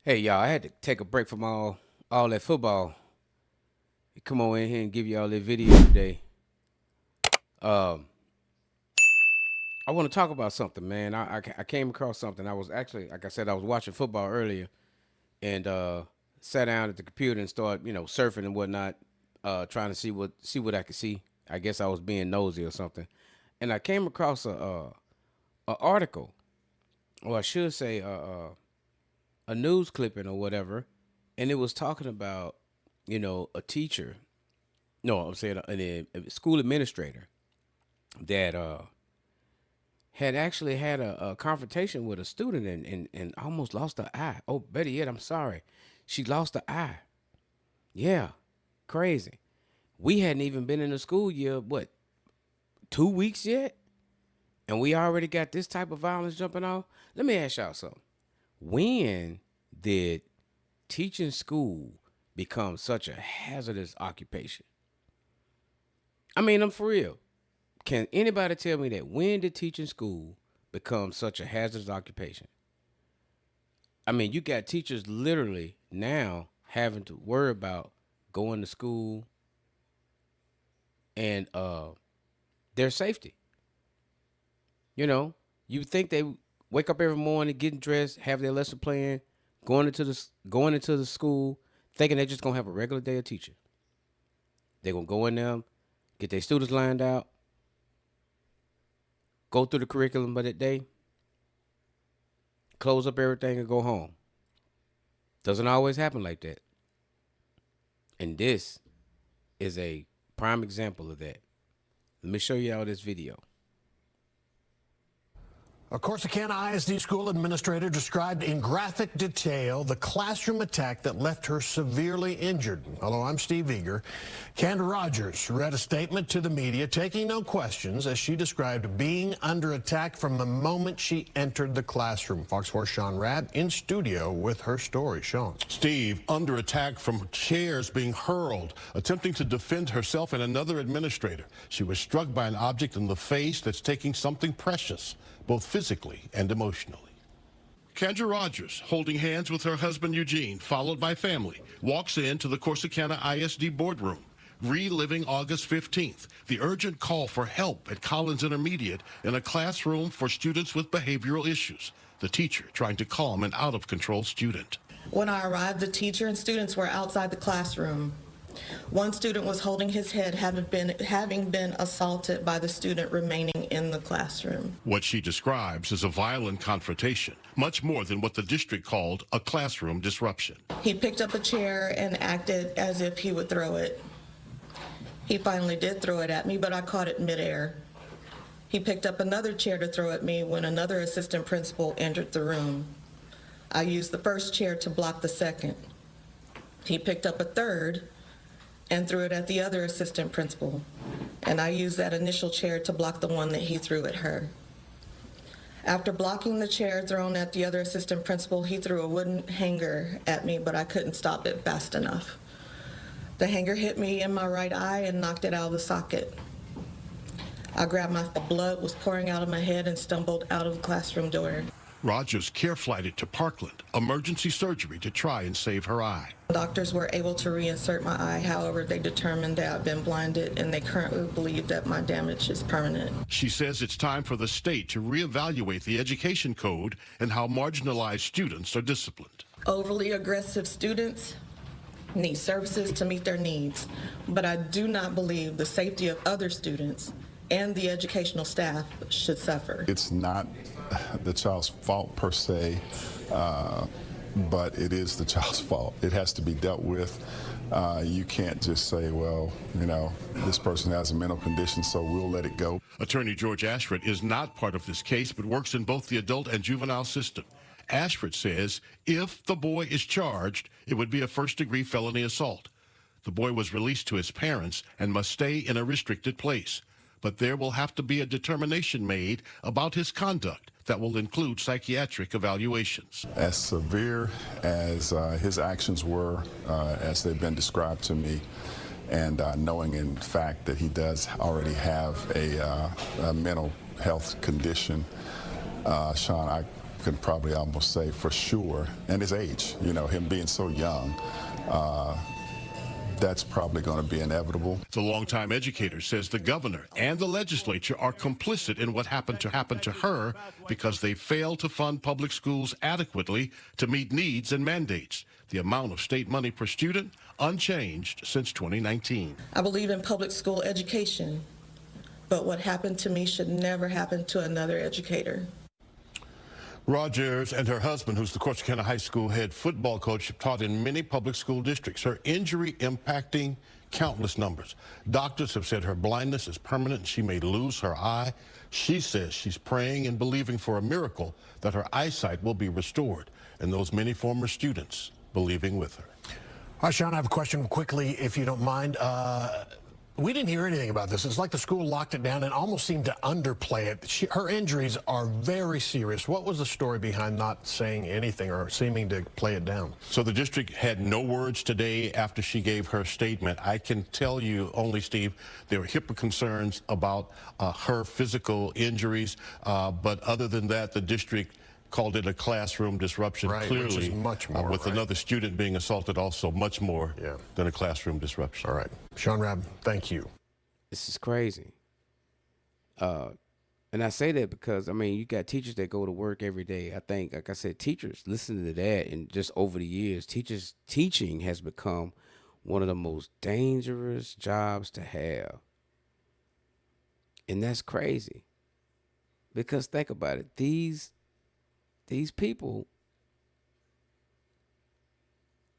Hey y'all, I had to take a break from all that football. Come on in here and give y'all that video today. Um, I want to talk about something, man. I came across something. I was actually, like I said, I was watching football earlier and sat down at the computer and started, surfing and whatnot, trying to see what I could see. I guess I was being nosy or something, and I came across a article, or I should say a news clipping or whatever, and it was talking about a teacher. No, I'm saying a school administrator that had actually had a confrontation with a student and almost lost her eye. Oh, better yet, I'm sorry, she lost her eye. Yeah, crazy. We hadn't even been in the school year, what, 2 weeks yet, and we already got this type of violence jumping off. Let me ask y'all something. When did teaching school become such a hazardous occupation? I mean, I'm for real. Can anybody tell me that when did teaching school become such a hazardous occupation? I mean, you got teachers literally now having to worry about going to school and their safety. You know, you think they wake up every morning, getting dressed, have their lesson plan, going into the school, thinking they're just gonna have a regular day of teaching. They're gonna go in there, get their students lined out, go through the curriculum of that day, close up everything, and go home. Doesn't always happen like that. And this is a prime example of that. Let me show you all this video. A Corsicana ISD school administrator described in graphic detail the classroom attack that left her severely injured. Hello, I'm Steve Eager. Kendra Rogers read a statement to the media, taking no questions, as she described being under attack from the moment she entered the classroom. Fox 4's Sean Rabb in studio with her story. Sean. Steve, under attack from chairs being hurled, attempting to defend herself and another administrator. She was struck by an object in the face that's taking something precious, both physically and emotionally. Kendra Rogers, holding hands with her husband Eugene, followed by family, walks into the Corsicana ISD boardroom, reliving August 15th, the urgent call for help at Collins Intermediate in a classroom for students with behavioral issues. The teacher trying to calm an out-of-control student. When I arrived, the teacher and students were outside the classroom. One student was holding his head, having been assaulted by the student remaining in the classroom. What she describes is a violent confrontation, much more than what the district called a classroom disruption. He picked up a chair and acted as if he would throw it. He finally did throw it at me, but I caught it midair. He picked up another chair to throw at me when another assistant principal entered the room. I used the first chair to block the second. He picked up a third and threw it at the other assistant principal, and I used that initial chair to block the one that he threw at her. After blocking the chair thrown at the other assistant principal, he threw a wooden hanger at me, but I couldn't stop it fast enough. The hanger hit me in my right eye and knocked it out of the socket. I grabbed my blood was pouring out of my head and stumbled out of the classroom door. Rogers care flighted to Parkland, emergency surgery to try and save her eye. Doctors were able to reinsert my eye. However, they determined that I've been blinded, and they currently believe that my damage is permanent. She says it's time for the state to reevaluate the education code and how marginalized students are disciplined. Overly aggressive students need services to meet their needs, but I do not believe the safety of other students and the educational staff should suffer. It's not the child's fault per se, but it is the child's fault. It has to be dealt with. You can't just say, well, this person has a mental condition, so we'll let it go. Attorney George Ashford is not part of this case, but works in both the adult and juvenile system. Ashford says if the boy is charged, it would be a first-degree felony assault. The boy was released to his parents and must stay in a restricted place. But there will have to be a determination made about his conduct that will include psychiatric evaluations. As severe as his actions were, as they've been described to me, and knowing in fact that he does already have a mental health condition, Sean, can probably almost say for sure, and his age, you know, him being so young, that's probably going to be inevitable. The longtime educator says the governor and the legislature are complicit in what happened to her because they failed to fund public schools adequately to meet needs and mandates. The amount of state money per student unchanged since 2019. I believe in public school education, but what happened to me should never happen to another educator. Rogers and her husband, who's the Corsicana High School head football coach, taught in many public school districts. Her injury impacting countless numbers. Doctors have said her blindness is permanent and she may lose her eye. She says she's praying and believing for a miracle that her eyesight will be restored, and those many former students believing with her. All right, Sean, I have a question quickly, if you don't mind. We didn't hear anything about this. It's like the school locked it down and almost seemed to underplay it. Her injuries are very serious. What was the story behind not saying anything or seeming to play it down? So the district had no words today after she gave her statement. I can tell you only, Steve, there were HIPAA concerns about her physical injuries. But other than that, the district called it a classroom disruption, right, clearly, which is much more, with another student being assaulted also, much more than a classroom disruption. All right. Sean Rabb, thank you. This is crazy. And I say that because, I mean, you got teachers that go to work every day. I think, like I said, teachers, listen to that, and just over the years, teaching has become one of the most dangerous jobs to have. And that's crazy. Because think about it. These people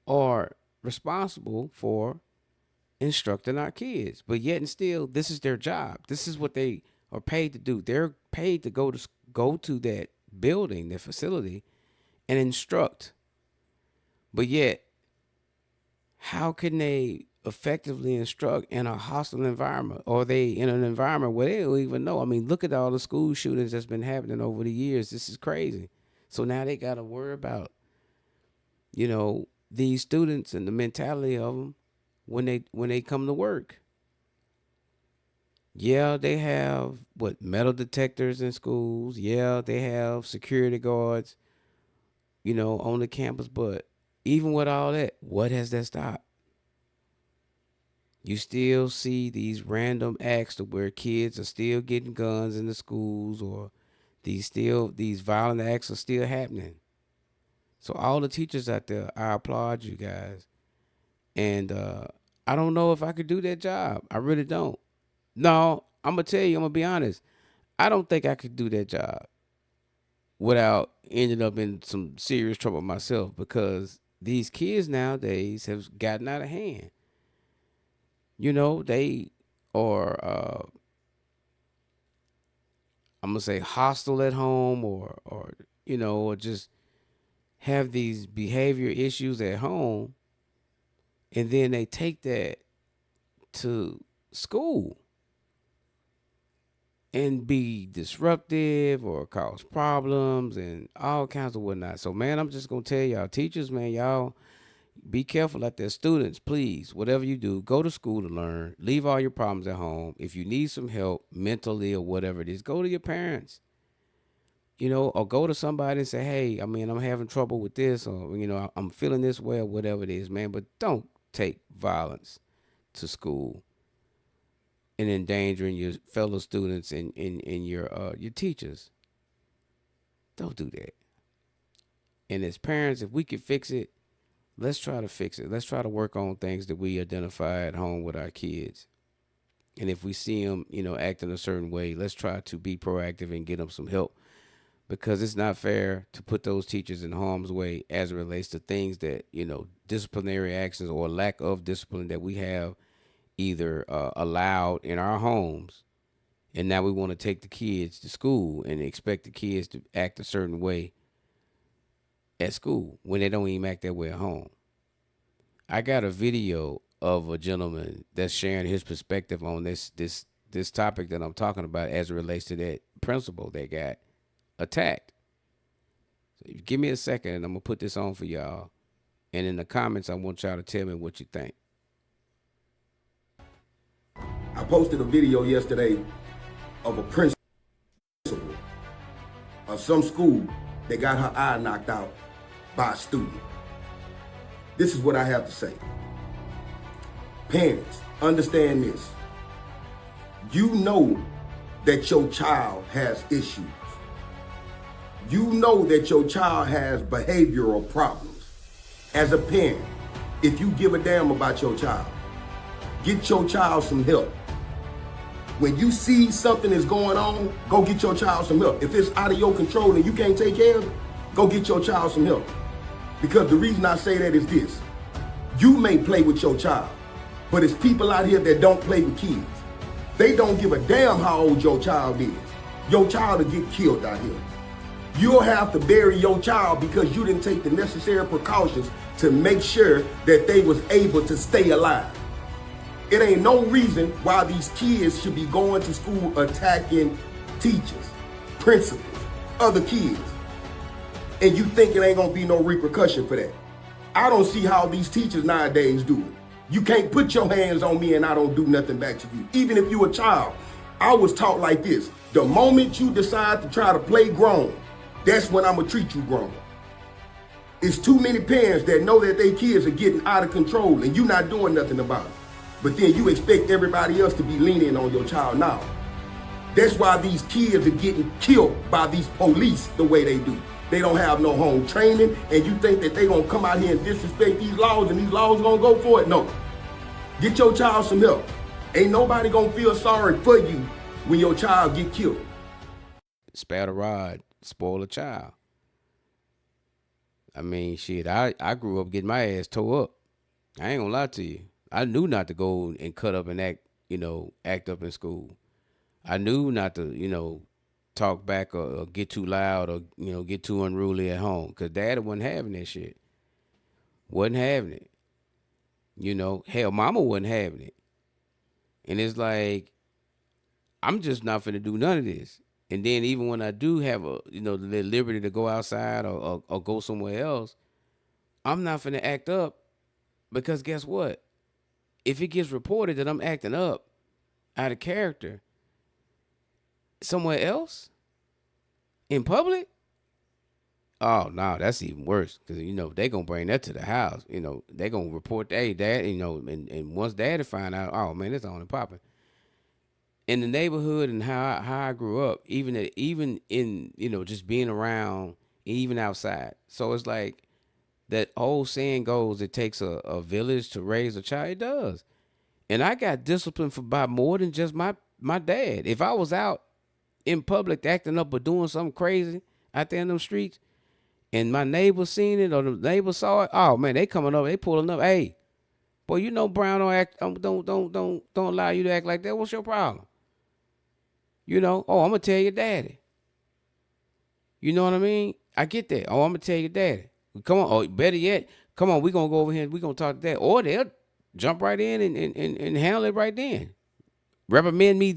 are responsible for instructing our kids, but yet and still, this is their job. This is what they are paid to do. They're paid to go to that building, their facility, and instruct. But yet, how can they effectively instruct in a hostile environment, or they in an environment where they don't even know? I mean, look at all the school shootings that's been happening over the years. This is crazy. So now they got to worry about, you know, these students and the mentality of them when they come to work. Yeah, they have metal detectors in schools. Yeah, they have security guards, you know, on the campus. But even with all that, what has that stopped? You still see these random acts to where kids are still getting guns in the schools, or these violent acts are still happening. So all the teachers out there, I applaud you guys. And I don't know if I could do that job. I really don't. No, I'm going to tell you, I'm going to be honest. I don't think I could do that job without ending up in some serious trouble myself, because these kids nowadays have gotten out of hand. You know, they are, I'm going to say, hostile at home, or, you know, or just have these behavior issues at home, and then they take that to school and be disruptive or cause problems and all kinds of whatnot. So, man, I'm just going to tell y'all, teachers, man, y'all be careful out there. Students, please, whatever you do, go to school to learn. Leave all your problems at home. If you need some help mentally or whatever it is, go to your parents, you know, or go to somebody and say, hey, I mean, I'm having trouble with this, or, you know, I'm feeling this way, or whatever it is, man. But don't take violence to school and endangering your fellow students and your teachers. Don't do that. And as parents, if we could fix it, let's try to fix it. Let's try to work on things that we identify at home with our kids. And if we see them, you know, acting a certain way, let's try to be proactive and get them some help, because it's not fair to put those teachers in harm's way as it relates to things that, you know, disciplinary actions or lack of discipline that we have either allowed in our homes. And now we want to take the kids to school and expect the kids to act a certain way at school when they don't even act that way at home. I got a video of a gentleman that's sharing his perspective on this topic that I'm talking about as it relates to that principal that got attacked. So give me a second and I'm going to put this on for y'all. And in the comments, I want y'all to tell me what you think. I posted a video yesterday of a principal of some school that got her eye knocked out by a student. This is what I have to say. Parents, understand this. You know that your child has issues. You know that your child has behavioral problems. As a parent, if you give a damn about your child, get your child some help. When you see something is going on, go get your child some help. If it's out of your control and you can't take care of it, go get your child some help. Because the reason I say that is this. You may play with your child, but it's people out here that don't play with kids. They don't give a damn how old your child is. Your child will get killed out here. You'll have to bury your child because you didn't take the necessary precautions to make sure that they was able to stay alive. It ain't no reason why these kids should be going to school attacking teachers, principals, other kids. And you think it ain't gonna be no repercussion for that. I don't see how these teachers nowadays do it. You can't put your hands on me and I don't do nothing back to you. Even if you a child, I was taught like this. The moment you decide to try to play grown, that's when I'm gonna treat you grown. It's too many parents that know that their kids are getting out of control and you not doing nothing about it. But then you expect everybody else to be leaning on your child now. That's why these kids are getting killed by these police the way they do. They don't have no home training, and you think that they gonna come out here and disrespect these laws and these laws gonna go for it? No. Get your child some help. Ain't nobody gonna feel sorry for you when your child get killed. Spare the rod, spoil a child. I mean, shit, I grew up getting my ass tore up. I ain't gonna lie to you. I knew not to go and cut up and act up in school. I knew not to, talk back or get too loud or, get too unruly at home. Because Dad wasn't having that shit. Wasn't having it. Hell, Mama wasn't having it. And it's like, I'm just not finna do none of this. And then even when I do have the liberty to go outside or go somewhere else, I'm not finna act up because guess what? If it gets reported that I'm acting up out of character somewhere else in public, oh no, that's even worse because they gonna bring that to the house. They gonna report, hey, Dad, and once Daddy find out, oh man, it's on and popping. In the neighborhood and how I grew up, even in just being around, even outside. So it's like that old saying goes, it takes a village to raise a child. It does. And I got disciplined by more than just my dad. If I was out in public acting up or doing something crazy out there in them streets, and my neighbor seen it or the neighbor saw it, oh man, they coming up, they pulling up. Hey, boy, Brown don't allow you to act like that. What's your problem? Oh, I'm gonna tell your daddy. You know what I mean? I get that. Oh, I'm gonna tell your daddy. Come on. Oh, better yet, come on. We gonna go over here and we gonna talk to dad. Or they'll jump right in and handle it right then. Reprimand me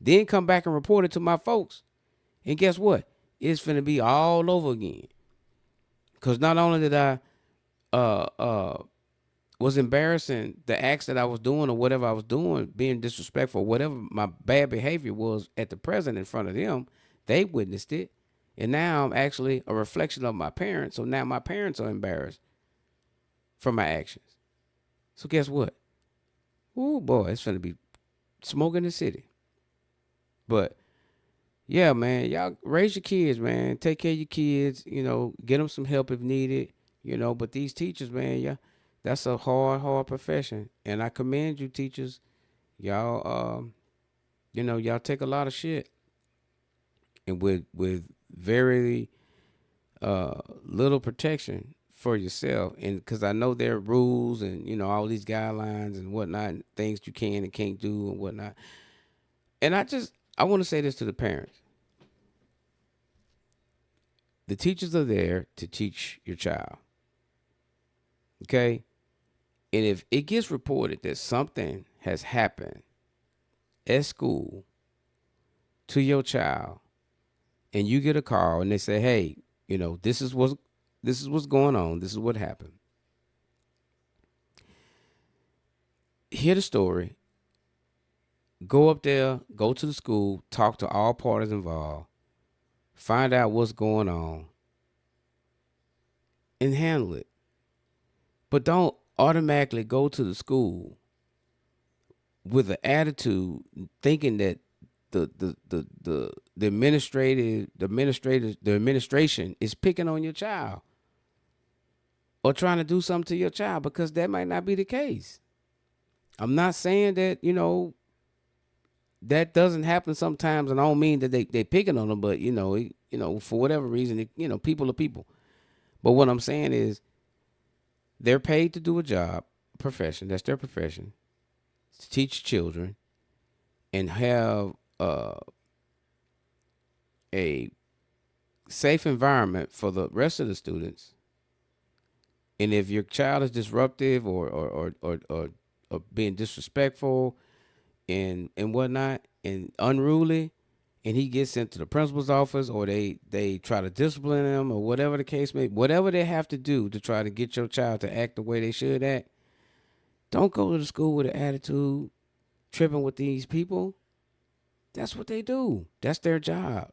then come back and report it to my folks. And guess what? It's finna be all over again. Cause not only did I was embarrassing the acts that I was doing or whatever I was doing, being disrespectful, whatever my bad behavior was at the present in front of them, they witnessed it. And now I'm actually a reflection of my parents. So now my parents are embarrassed for my actions. So guess what? Ooh, boy, it's finna be smoke in the city. But yeah, man, y'all raise your kids, man. Take care of your kids, get them some help if needed, but these teachers, man, yeah, that's a hard profession. And I commend you teachers. Y'all, y'all take a lot of shit. And with very little protection for yourself. And because I know there are rules and, all these guidelines and whatnot, and things you can and can't do and whatnot. And I want to say this to the parents. The teachers are there to teach your child. Okay? And if it gets reported that something has happened at school to your child, and you get a call and they say, hey, this is what's going on. This is what happened. Hear the story. Go up there, go to the school, talk to all parties involved. find out what's going on, and handle it. But don't automatically go to the school with an attitude thinking that the administration is picking on your child or trying to do something to your child, because that might not be the case. I'm not saying that, that doesn't happen sometimes, and I don't mean that they picking on them, but for whatever reason, people are people. But what I'm saying is, they're paid to do a job, profession. That's their profession, to teach children and have a safe environment for the rest of the students. And if your child is disruptive or being disrespectful and whatnot and unruly, and he gets sent to the principal's office, or they try to discipline him, or whatever the case may be, whatever they have to do to try to get your child to act the way they should act, don't go to the school with an attitude, tripping with these people. That's what they do. That's their job.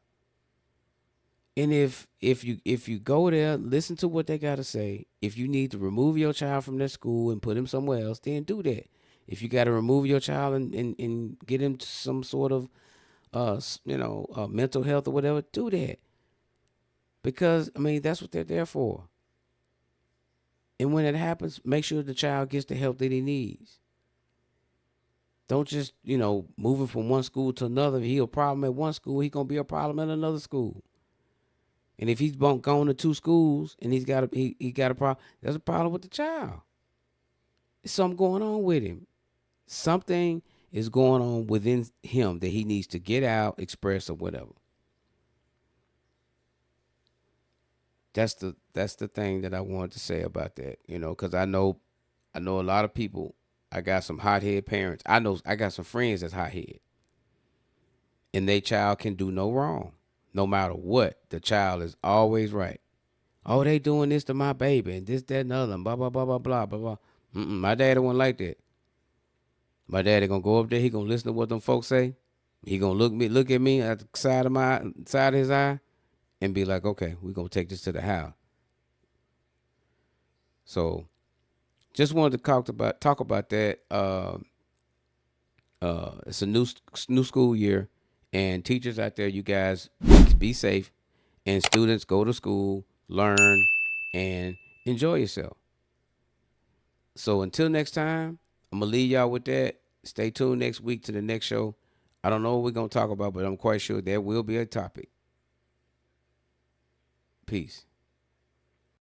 And if you go there, listen to what they gotta say. If you need to remove your child from their school and put him somewhere else, then do that. If you got to remove your child and get him to some sort of mental health or whatever, do that. Because that's what they're there for. And when it happens, make sure the child gets the help that he needs. Don't just moving from one school to another. If he a problem at one school, he gonna be a problem at another school. And if he's gone to two schools and he got a problem, there's a problem with the child. There's something going on with him. Something is going on within him that he needs to get out, express, or whatever. That's the thing that I wanted to say about that, because I know a lot of people. I got some hothead parents. I know I got some friends that's hothead, and their child can do no wrong, no matter what. The child is always right. Oh, they doing this to my baby and this, that, and the other, and blah blah blah blah blah blah blah. My daddy wasn't like that. My daddy gonna go up there. He gonna listen to what them folks say. He gonna look at me at the side of his eye, and be like, okay, we gonna take this to the house. So, just wanted to talk about that. It's a new school year, and teachers out there, you guys be safe, and students go to school, learn, and enjoy yourself. So until next time, I'm gonna leave y'all with that. Stay tuned next week to the next show. I don't know what we're gonna talk about, but I'm quite sure there will be a topic. Peace.